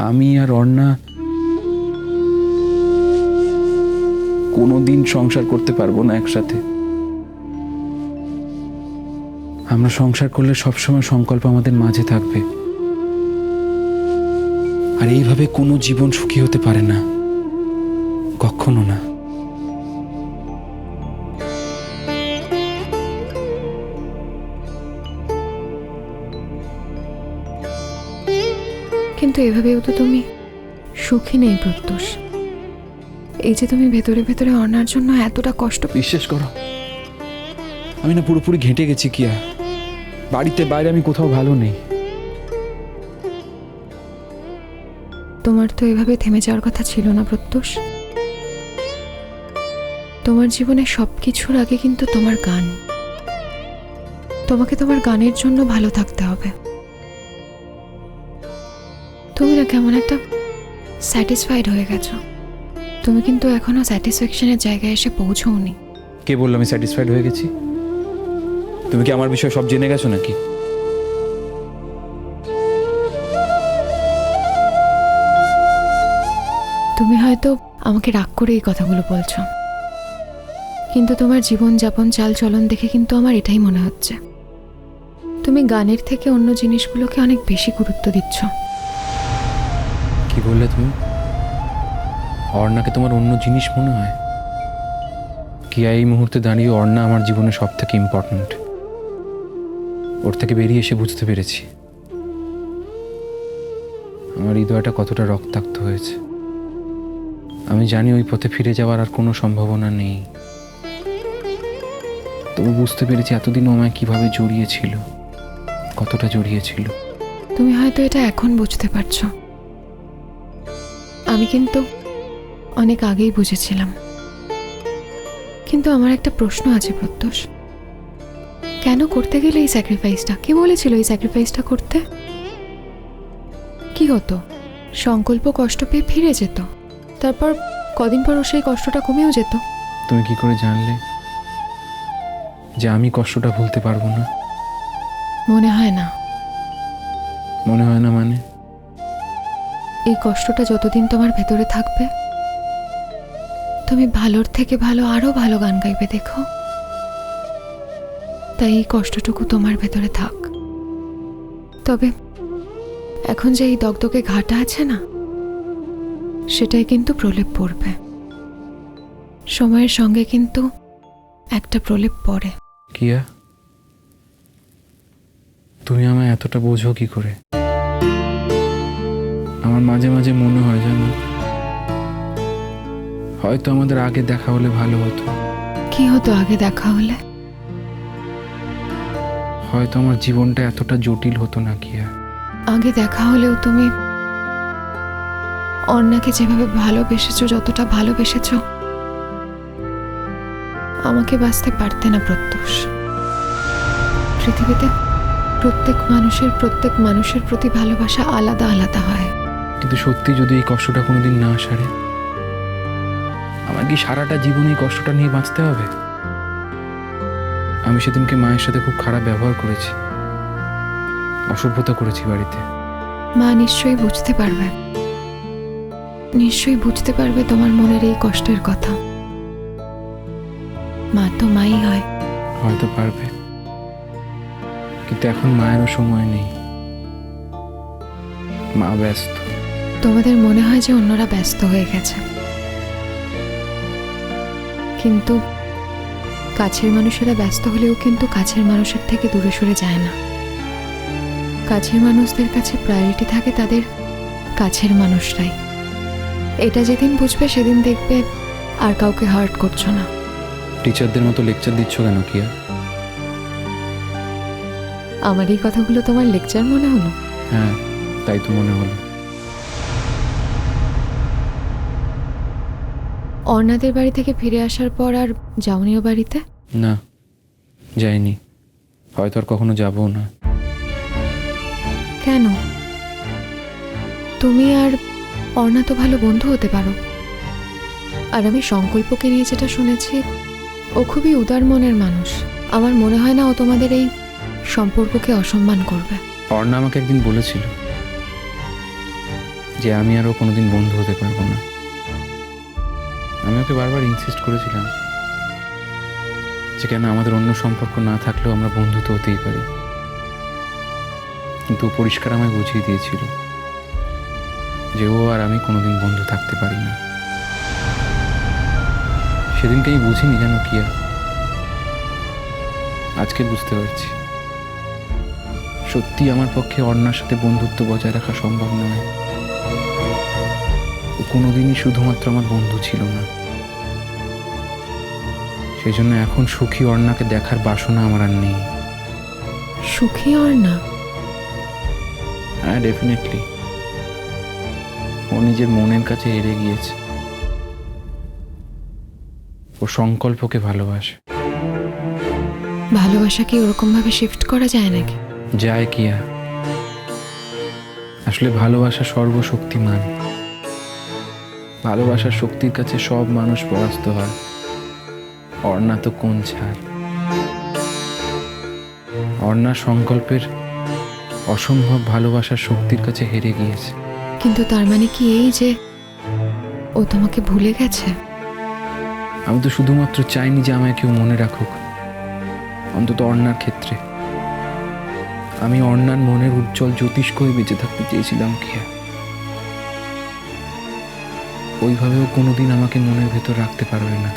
আমি আর অর্ণা কোনোদিন সংসার করতে পারবো না একসাথে। আমরা সংসার করলে সবসময় সংকল্প আমাদের মাঝে থাকবে, আর এইভাবে কোনো জীবন সুখী হতে পারে না, কখনো না। কিন্তু এভাবেও তো তুমি সুখী নেই প্রত্যুষ। এই যে তুমি ভেতরে ভেতরে অর্ণার জন্য এতটা কষ্ট। বিশ্বাস করো, আমি না পুরোপুরি ঘেঁটে গেছি কিয়া। বাড়িতে বাইরে আমি কোথাও ভালো নেই। তোমার তো এভাবে থেমে যাওয়ার কথা ছিল না প্রত্যুষ। তোমার জীবনে সবকিছুর আগে কিন্তু তোমার গান। তোমাকে তোমার গানের জন্য ভালো থাকতে হবে। তুমি না কেমন একটা স্যাটিসফাইড হয়ে গেছো। তুমি কিন্তু এখনো স্যাটিসফ্যাকশনের জায়গায় এসে পৌঁছওনি। কে বললো আমি স্যাটিসফাইড হয়ে গেছি? তুমি কি আমার বিষয়ে সব জেনে গেছো নাকি? তুমি হয়তো আমাকে রাগ করে এই কথাগুলো বলছো, কিন্তু তোমার জীবনযাপন চাল চলন দেখে কিন্তু আমার এটাই মনে হচ্ছে তুমি গানের থেকে অন্য জিনিসগুলোকে অনেক বেশি গুরুত্ব দিচ্ছ। কি বললে তুমি? অর্ণাকে তোমার অন্য জিনিস মনে হয়? কিয়া, এই মুহূর্তে দাঁড়িয়ে অর্ণা আমার জীবনে সব থেকে ইম্পর্ট্যান্ট। ওর থেকে বেরিয়ে এসে বুঝতে পেরেছি আমার হৃদয়টা কতটা রক্তাক্ত হয়েছে। আমি জানি ওই পথে ফিরে যাওয়ার আর কোনো সম্ভাবনা নেই, তবু বুঝতে পেরেছি এতদিনও আমায় কিভাবে জড়িয়েছিল, কতটা জড়িয়েছিল। তুমি হয়তো এটা এখন বুঝতে পারছো, আমি কিন্তু অনেক আগেই বুঝেছিলাম। কিন্তু আমার একটা প্রশ্ন আছে প্রত্যুষ, কেন করতে গেলে এই স্যাক্রিফাইসটা? কে বলেছিল এই স্যাক্রিফাইসটা করতে? কি হতো, সংকল্প কষ্ট পেয়ে ফিরে যেত, তারপর কদিন পর সেই কষ্টটা কমেও যেত। তুমি কি করে জানলে যে আমি কষ্টটা ভুলতে পারবো না? মনে হয় না। মনে হয় না মানে? এই কষ্টটা যতদিন তোমার ভেতরে থাকবে, তুমি ভালোর থেকে ভালো আরো ভালো গান গাইবে দেখো। তাই এই কষ্টটুকু তোমার ভেতরে থাক। তবে এখন যে এই দগদগে ঘাটা আছে না, সেটাই কিন্তু প্রলেপ পড়বে। সময়ের সঙ্গে কিন্তু একটা প্রলেপ পড়ে। কিয়া, তুমি আমায় এতটা বোঝো কি করে? আমার মাঝে মাঝে মনে হয় জানো, হয়তো আমাদের আগে দেখা হলে ভালো হতো। কি হতো আগে দেখা হলে? হয়তো আমার জীবনটা এতটা জটিল হতো না কিয়া। আগে দেখা হলেও তুমি অর্ণাকে যেভাবে ভালোবেসেছো, যতটা ভালোবেসেছো, আমাকে বাঁচতে পারতে না প্রত্যুষ। পৃথিবীতে প্রত্যেক মানুষের প্রতি ভালোবাসা আলাদা আলাদা হয়। কিন্তু সত্যি যদি এই কষ্টটা কোনোদিন না সারে, আমার কি সারাটা জীবন এই কষ্টটা নিয়ে বাঁচতে হবে? আমি সেদিনকে মায়ের সাথে খুব খারাপ ব্যবহার করেছি, অসভ্যতা করেছি বাড়িতে। মা নিশ্চয়ই বুঝতে পারবে, নিশ্চয়ই বুঝতে পারবে তোমার মনের এই কষ্টের কথা। মা তো মাই হয়। হয়তো পারবে, কিন্তু এখন মায়েরও সময় নেই, মা ব্যস্ত। তোমাদের মনে হয় যে অন্যরা ব্যস্ত হয়ে গেছে, কিন্তু কাছের মানুষেরা ব্যস্ত হলেও কিন্তু কাছের মানুষের থেকে দূরে সরে যায় না। কাছের মানুষদের কাছে প্রায়োরিটি থাকে তাদের কাছের মানুষরাই। এটা যেদিন বুঝবে সেদিন দেখবে আর কাউকে হার্ট করছো না। টিচারদের মতো লেকচার দিচ্ছ কেন কিয়া? আমার এই কথাগুলো তোমার লেকচার মনে হলো? হ্যাঁ, তাই তো মনে হলো। অর্ণাদের বাড়ি থেকে ফিরে আসার পর আর যাওনিও বাড়িতে? না, যাইনি, হয়তো আর কখনো যাবো না। কেন? তুমি আর অর্ণা তো ভালো বন্ধু হতে পারো। আর আমি সংকল্পকে নিয়ে যেটা শুনেছি, ও খুবই উদার মনের মানুষ। আমার মনে হয় না ও তোমাদের এই সম্পর্ককে অসম্মান করবে। অর্ণা আমাকে একদিন বলেছিল যে আমি আরও কোনোদিন বন্ধু হতে পারবো না। আমি ওকে বারবার ইনসিস্ট করেছিলাম যে কেন আমাদের অন্য সম্পর্ক না থাকলেও আমরা বন্ধু তো হতেই পারি, কিন্তু ও পরিষ্কার আমায় বুঝিয়ে দিয়েছিল যে ও আর আমি কোনোদিন বন্ধু থাকতে পারি না। সেদিনকে আমি বুঝিনি জানো কিয়া, আজকে বুঝতে পারছি সত্যি আমার পক্ষে অর্ণার সাথে বন্ধুত্ব বজায় রাখা সম্ভব নয়। ও কোনোদিনই শুধুমাত্র আমার বন্ধু ছিল না। সেই জন্য এখন সুখী অর্ণাকে দেখার বাসনা আমার আর নেই। সুখী অর্ণা? হ্যাঁ, ডেফিনেটলি। ও নিজের মনের কাছে হেরে গিয়েছে। ও সংকল্পকে ভালোবাসে। ভালোবাসা কি ওরকম ভাবে শিফট করা যায় নাকি? যায় কিয়া, আসলে ভালোবাসা সর্বশক্তিমান। ভালোবাসার শক্তির কাছে সব মানুষ পরাস্ত হয়। অর্ণা তো কোন ছাড়। অর্ণা সংকল্পের অসম্ভব ভালোবাসার শক্তির কাছে হেরে গিয়েছে। কিন্তু তার মানে কি এই যে ও তোমাকে ভুলে গেছে? আমি তো শুধুমাত্র চাইনি যে আমায় কেউ মনে রাখুক, অন্তত অর্ণার ক্ষেত্রে। আমি অর্ণার মনের উজ্জ্বল জ্যোতিষ্ক হয়ে বেঁচে থাকতে চেয়েছিলাম কিয়া। ওইভাবেও কোনোদিন আমাকে মনের ভেতর রাখতে পারবে না।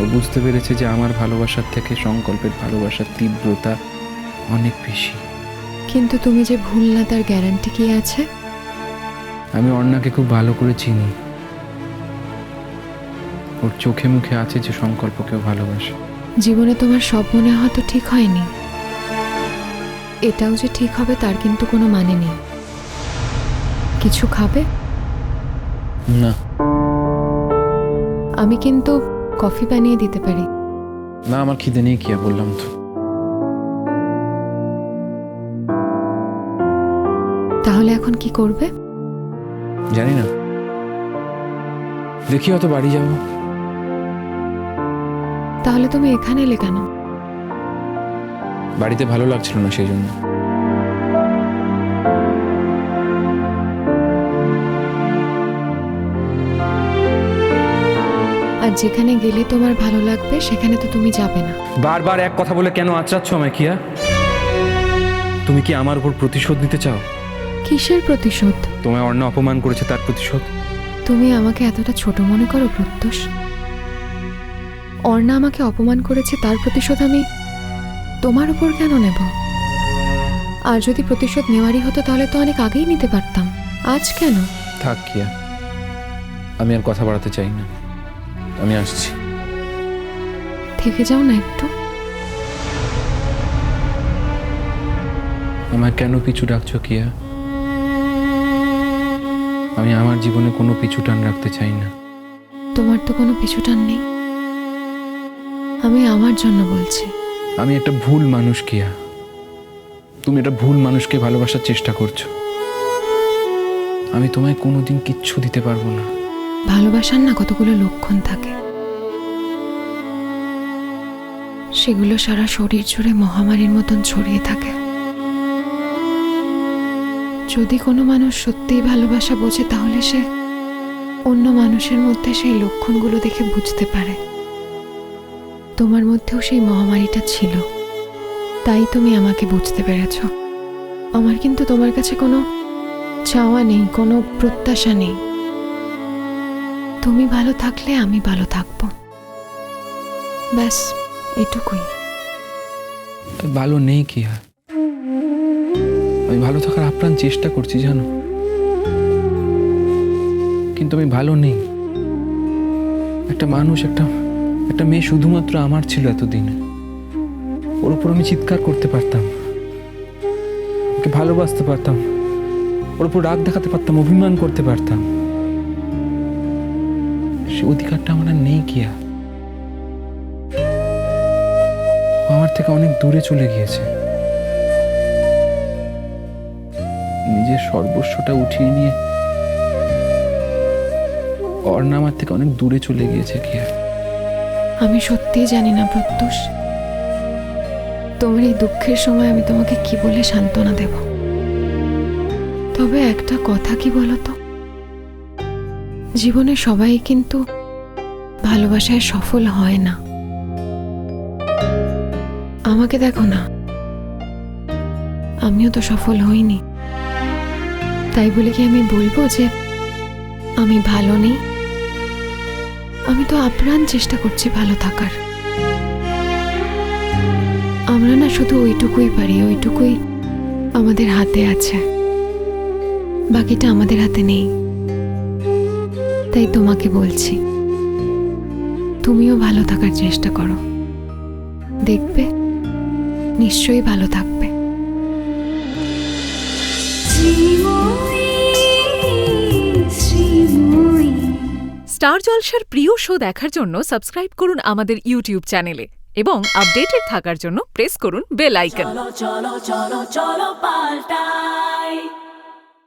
ও বুঝতে পেরেছে যে আমার ভালোবাসার থেকে সংকল্পের ভালোবাসার তীব্রতা অনেক বেশি। কিন্তু তুমি যে ভুল না তার গ্যারান্টি কি আছে? আমি অর্ণাকে খুব ভালো করে চিনি। ওর চোখে মুখে আছে যে সংকল্পকেও ভালোবাসে। জীবনে তোমার সব মনে হয়তো ঠিক হয়নি, এটাও যে ঠিক হবে তার কিন্তু কোনো মানে নেই। কিছু খাবে? না। আমি কিন্তু কফি বানিয়ে দিতে পারি। না, আমার খিদে নেই কিয়া, বললাম তো। তাহলে এখন কি করবে? জানি না, দেখি হয়তো বাড়ি যাবো। তাহলে তুমি এখানে এলে কেন? বাড়িতে ভালো লাগছিল না, সেই জন্য। আর যেখানে গেলে তোমার ভালো লাগবে সেখানে তো তুমি যাবে না। বারবার এক কথা বলে কেন আঁচড়াচ্ছ আমায় কিয়া? তুমি কি আমার উপর প্রতিশোধ নিতে চাও? কিসের প্রতিশোধ? তোমায় অর্ণা অপমান করেছে তার প্রতিশোধ। তুমি আমাকে এতটা ছোট মনে করো প্রত্যুষ? অর্ণা আমাকে অপমান করেছে তার প্রতিশোধ আমি তোমার উপর কেন নেব? আর যদি প্রতিশোধ নেওয়ারই হতো তাহলে তো অনেক আগেই নিতে পারতাম। আজ কেন? থাক কিয়া, আমি আর কথা বাড়াতে চাই না। আমি আসছি। থেকে যাও না একটু। আমায় কেন পিছু ডাকছো কিয়া? আমি আমার জীবনে কোনো পিছু টান রাখতে চাই না। তোমার তো কোনো পিছু টান নেই। আমি আমার জন্য বলছি। আমি একটা ভুল মানুষ কিয়া। তুমি একটা ভুল মানুষকে ভালোবাসার চেষ্টা করছো। আমি তোমায় কোনোদিন কিচ্ছু দিতে পারবো না। ভালোবাসার না কতগুলো লক্ষণ থাকে, সেগুলো সারা শরীর জুড়ে মহামারীর মতন ছড়িয়ে থাকে। যদি কোনো মানুষ সত্যিই ভালোবাসা বোঝে তাহলে সে অন্য মানুষের মধ্যে সেই লক্ষণগুলো দেখে বুঝতে পারে তোমার মধ্যেও সেই মহামারীটা ছিল, তাই তুমি আমাকে বুঝতে পেরেছ। আমার কিন্তু তোমার কাছে কোনো চাওয়া নেই, কোনো প্রত্যাশা নেই। তুমি ভালো থাকলে আমি ভালো থাকবো, ব্যাস এটুকুই। ভালো নেই কিয়া, আমি ভালো থাকার আপ্রাণ চেষ্টা করছি জানো, কিন্তু আমি ভালো নেই। একটা মানুষ, একটা মেয়ে শুধুমাত্র আমার ছিল এতদিন। ওর উপর আমি চিৎকার করতে পারতাম, ওকে ভালোবাসতে পারতাম, ওর উপর রাগ দেখাতে পারতাম, অভিমান করতে পারতাম। সে অধিকারটা আমার আর নেই কিয়া। ও আমার থেকে অনেক দূরে চলে গিয়েছে। নিজের সর্বস্বটা উঠিয়ে নিয়ে অর্ণা আমার থেকে অনেক দূরে চলে গিয়েছে কিয়া। আমি সত্যিই জানি না প্রত্যুষ, তোমার এই দুঃখের সময় আমি তোমাকে কি বলে সান্ত্বনা দেব? তবে একটা কথা কি বলতো, জীবনে সবাই কিন্তু ভালোবাসায় সফল হয় না। আমাকে দেখো না, আমিও তো সফল হইনি। তাই বলে কি আমি বলবো যে আমি ভালো নেই? আমি তো আপ্রাণ চেষ্টা করছি ভালো থাকার। আমরা না শুধু ওইটুকুই পারি, ওইটুকুই আমাদের হাতে আছে, বাকিটা আমাদের হাতে নেই। তাই তোমাকে বলছি, তুমিও ভালো থাকার চেষ্টা করো, দেখবে নিশ্চয়ই ভালো থাকবে। স্টার জলসার প্রিয় শো দেখার জন্য সাবস্ক্রাইব করুন আমাদের ইউটিউব চ্যানেলে এবং আপডেটেড থাকার জন্য প্রেস করুন বেল আইকন। চলো চলো চলো চলো পাল্টাই।